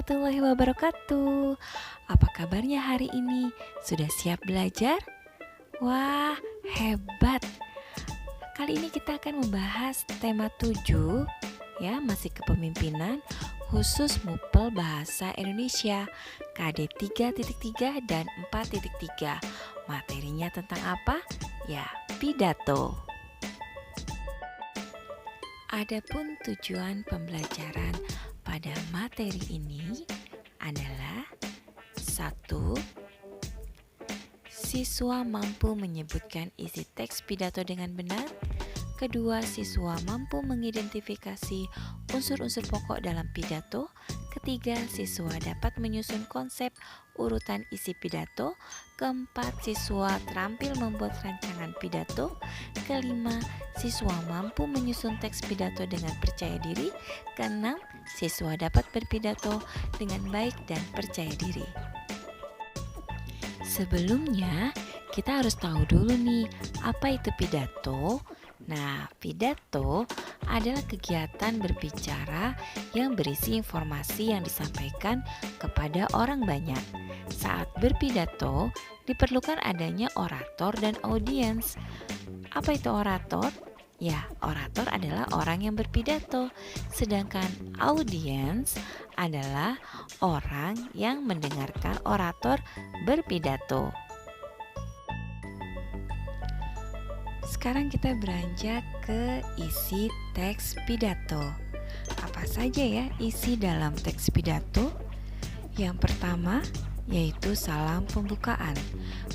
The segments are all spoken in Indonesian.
warahmatullahi wabarakatuh. Apa kabarnya hari ini? Sudah siap belajar? Wah, hebat. Kali ini kita akan membahas tema 7, ya, masih kepemimpinan khusus MUPEL Bahasa Indonesia KD 3.3 dan 4.3. Materinya tentang apa? Ya, pidato. Adapun tujuan pembelajaran pada materi ini adalah 1. Siswa mampu menyebutkan isi teks pidato dengan benar. 2. Siswa mampu mengidentifikasi unsur-unsur pokok dalam pidato. 3. Siswa dapat menyusun konsep urutan isi pidato. 4. Siswa terampil membuat rancangan pidato. 5. Siswa mampu menyusun teks pidato dengan percaya diri. 6. Siswa dapat berpidato dengan baik dan percaya diri. Sebelumnya, kita harus tahu dulu nih, apa itu pidato? Nah, pidato adalah kegiatan berbicara yang berisi informasi yang disampaikan kepada orang banyak. Saat berpidato, diperlukan adanya orator dan audiens. Apa itu orator? Ya, orator adalah orang yang berpidato, sedangkan audiens adalah orang yang mendengarkan orator berpidato. Sekarang kita beranjak ke isi teks pidato. Apa saja ya isi dalam teks pidato? Yang pertama yaitu salam pembukaan.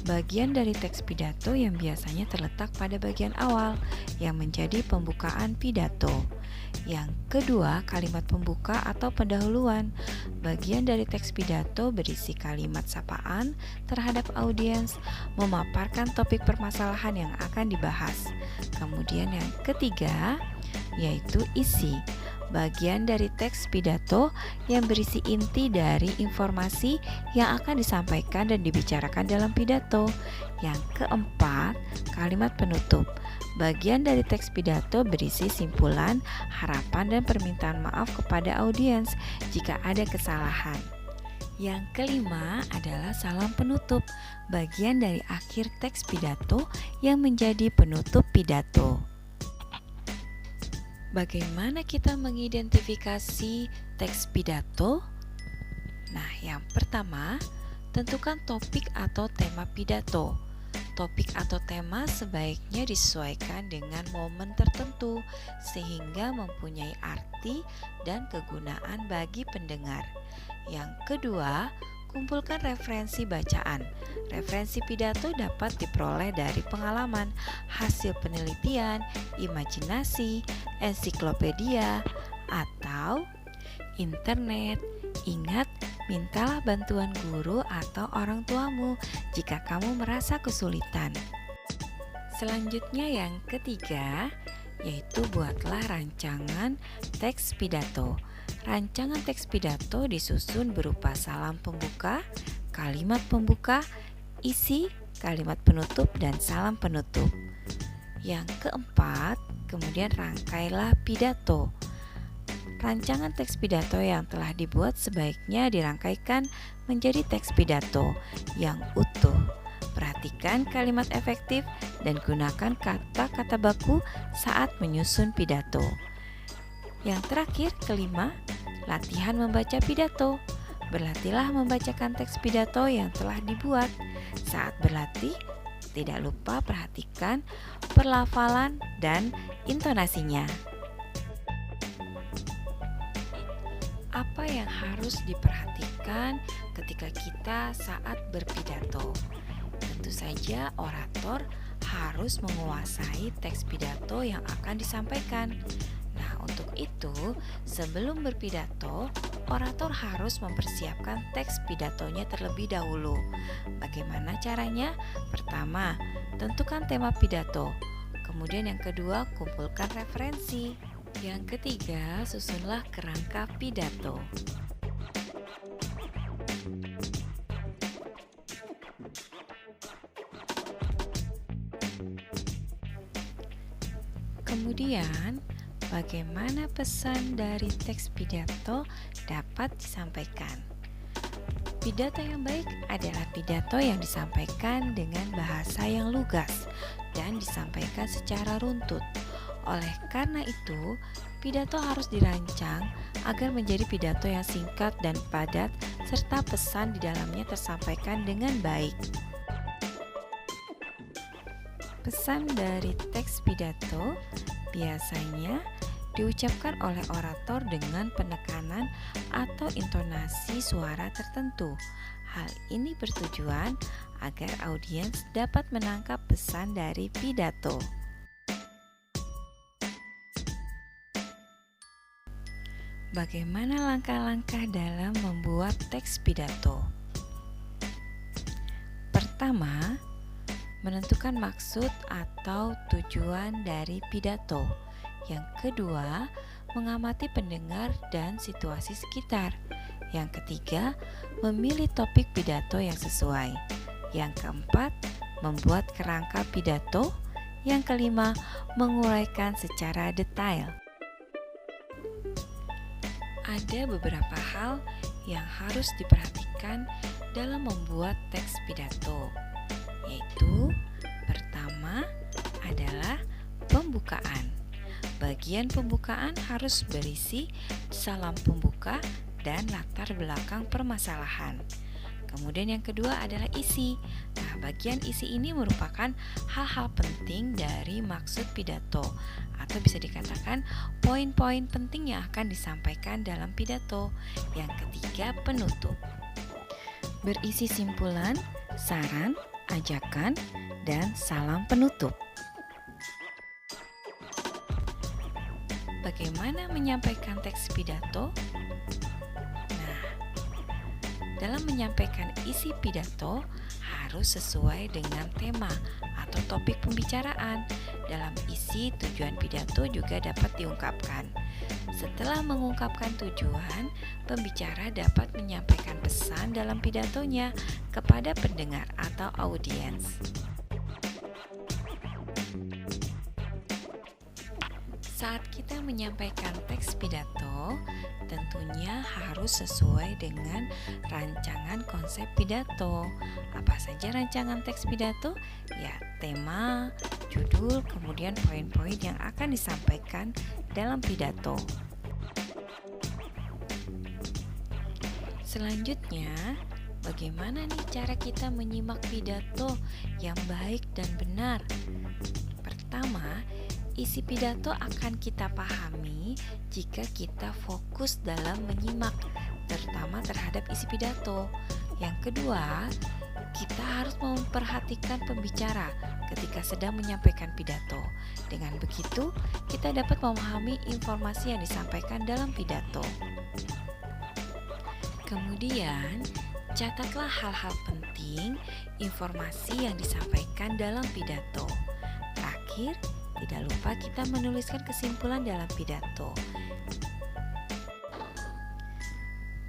Bagian dari teks pidato yang biasanya terletak pada bagian awal yang menjadi pembukaan pidato. Yang kedua, kalimat pembuka atau pendahuluan. Bagian dari teks pidato berisi kalimat sapaan terhadap audiens, memaparkan topik permasalahan yang akan dibahas. Kemudian yang ketiga, yaitu isi. Bagian dari teks pidato yang berisi inti dari informasi yang akan disampaikan dan dibicarakan dalam pidato. Yang keempat, kalimat penutup. Bagian dari teks pidato berisi simpulan, harapan, dan permintaan maaf kepada audiens jika ada kesalahan. Yang kelima adalah salam penutup, bagian dari akhir teks pidato yang menjadi penutup pidato. Bagaimana kita mengidentifikasi teks pidato? Nah, yang pertama, tentukan topik atau tema pidato. Topik atau tema sebaiknya disesuaikan dengan momen tertentu sehingga mempunyai arti dan kegunaan bagi pendengar. Yang kedua, kumpulkan referensi bacaan. Referensi pidato dapat diperoleh dari pengalaman, hasil penelitian, imajinasi, ensiklopedia, atau internet. Ingat, mintalah bantuan guru atau orang tuamu jika kamu merasa kesulitan. Selanjutnya yang ketiga, yaitu buatlah rancangan teks pidato. Rancangan teks pidato disusun berupa salam pembuka, kalimat pembuka, isi, kalimat penutup, dan salam penutup. Yang keempat, kemudian rangkailah pidato. Rancangan teks pidato yang telah dibuat sebaiknya dirangkaikan menjadi teks pidato yang utuh. Perhatikan kalimat efektif dan gunakan kata-kata baku saat menyusun pidato. Yang terakhir, kelima, latihan membaca pidato. Berlatihlah membacakan teks pidato yang telah dibuat. Saat berlatih, tidak lupa perhatikan pelafalan dan intonasinya. Apa yang harus diperhatikan ketika kita saat berpidato? Tentu saja orator harus menguasai teks pidato yang akan disampaikan. Nah, untuk itu, sebelum berpidato, orator harus mempersiapkan teks pidatonya terlebih dahulu. Bagaimana caranya? Pertama, tentukan tema pidato. Kemudian yang kedua, kumpulkan referensi. Yang ketiga, susunlah kerangka pidato. Kemudian, bagaimana pesan dari teks pidato dapat disampaikan. Pidato yang baik adalah pidato yang disampaikan dengan bahasa yang lugas dan disampaikan secara runtut. Oleh karena itu, pidato harus dirancang agar menjadi pidato yang singkat dan padat serta pesan di dalamnya tersampaikan dengan baik. Pesan dari teks pidato biasanya diucapkan oleh orator dengan penekanan atau intonasi suara tertentu. Hal ini bertujuan agar audiens dapat menangkap pesan dari pidato. Bagaimana langkah-langkah dalam membuat teks pidato? Pertama, menentukan maksud atau tujuan dari pidato. Yang kedua, mengamati pendengar dan situasi sekitar. Yang ketiga, memilih topik pidato yang sesuai. Yang keempat, membuat kerangka pidato. Yang kelima, menguraikan secara detail. Ada beberapa hal yang harus diperhatikan dalam membuat teks pidato, yaitu pertama adalah pembukaan. Bagian pembukaan harus berisi salam pembuka dan latar belakang permasalahan. Kemudian yang kedua adalah isi. Nah, bagian isi ini merupakan hal-hal penting dari maksud pidato, atau bisa dikatakan poin-poin penting yang akan disampaikan dalam pidato. Yang ketiga, penutup. Berisi simpulan, saran, ajakan, dan salam penutup. Bagaimana menyampaikan teks pidato? Dalam menyampaikan isi pidato harus sesuai dengan tema atau topik pembicaraan. Dalam isi tujuan pidato juga dapat diungkapkan. Setelah mengungkapkan tujuan, pembicara dapat menyampaikan pesan dalam pidatonya kepada pendengar atau audiens. Saat kita menyampaikan teks pidato, tentunya harus sesuai dengan rancangan konsep pidato. Apa saja rancangan teks pidato? Ya, tema, judul, kemudian poin-poin yang akan disampaikan dalam pidato. Selanjutnya, bagaimana nih cara kita menyimak pidato yang baik dan benar? Pertama, isi pidato akan kita pahami jika kita fokus dalam menyimak, terutama terhadap isi pidato. Yang kedua, kita harus memperhatikan pembicara ketika sedang menyampaikan pidato. Dengan begitu, kita dapat memahami informasi yang disampaikan dalam pidato. Kemudian, catatlah hal-hal penting informasi yang disampaikan dalam pidato. Terakhir, tidak lupa kita menuliskan kesimpulan dalam pidato.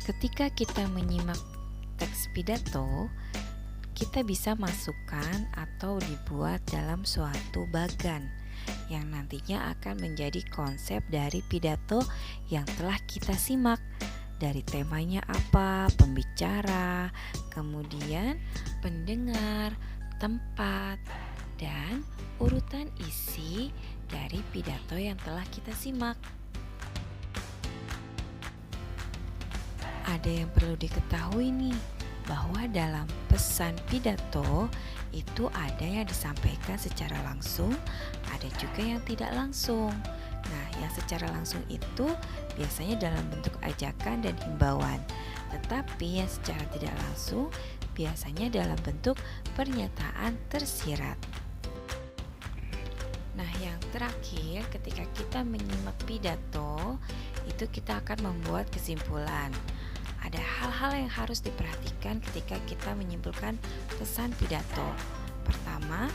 Ketika kita menyimak teks pidato, kita bisa masukkan atau dibuat dalam suatu bagan yang nantinya akan menjadi konsep dari pidato yang telah kita simak. Dari temanya apa, pembicara, kemudian pendengar, tempat, dan urutan isi dari pidato yang telah kita simak. Ada yang perlu diketahui nih, bahwa dalam pesan pidato itu ada yang disampaikan secara langsung, ada juga yang tidak langsung. Nah, yang secara langsung itu biasanya dalam bentuk ajakan dan himbauan, tetapi yang secara tidak langsung biasanya dalam bentuk pernyataan tersirat. Nah, yang terakhir, ketika kita menyimak pidato, itu kita akan membuat kesimpulan. Ada hal-hal yang harus diperhatikan ketika kita menyimpulkan pesan pidato. Pertama,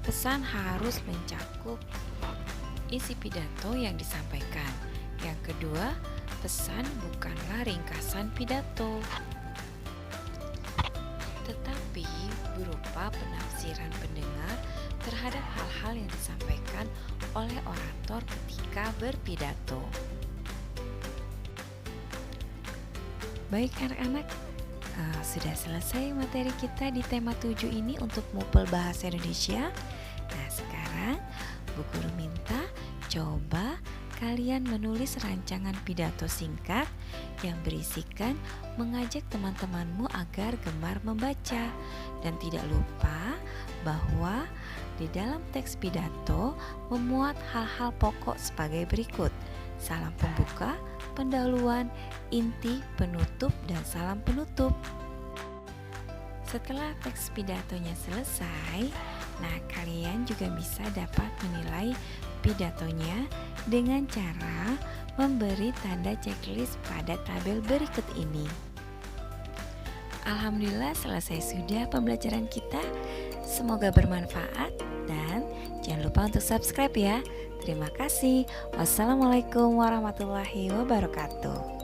pesan harus mencakup isi pidato yang disampaikan. Yang kedua, pesan bukanlah ringkasan pidato, tetapi berupa penafsiran pendengar terhadap hal-hal yang disampaikan oleh orator ketika berpidato. Baik anak-anak, sudah selesai materi kita di tema 7 ini untuk Mupel Bahasa Indonesia. Nah, sekarang Bu Guru minta coba kalian menulis rancangan pidato singkat yang berisikan mengajak teman-temanmu agar gemar membaca. Dan tidak lupa bahwa di dalam teks pidato memuat hal-hal pokok sebagai berikut: salam pembuka, pendahuluan, inti, penutup, dan salam penutup. Setelah teks pidatonya selesai, nah kalian juga bisa dapat menilai pidatonya dengan cara memberi tanda checklist pada tabel berikut ini. Alhamdulillah selesai sudah pembelajaran kita. Semoga bermanfaat dan jangan lupa untuk subscribe ya. Terima kasih. Wassalamualaikum warahmatullahi wabarakatuh.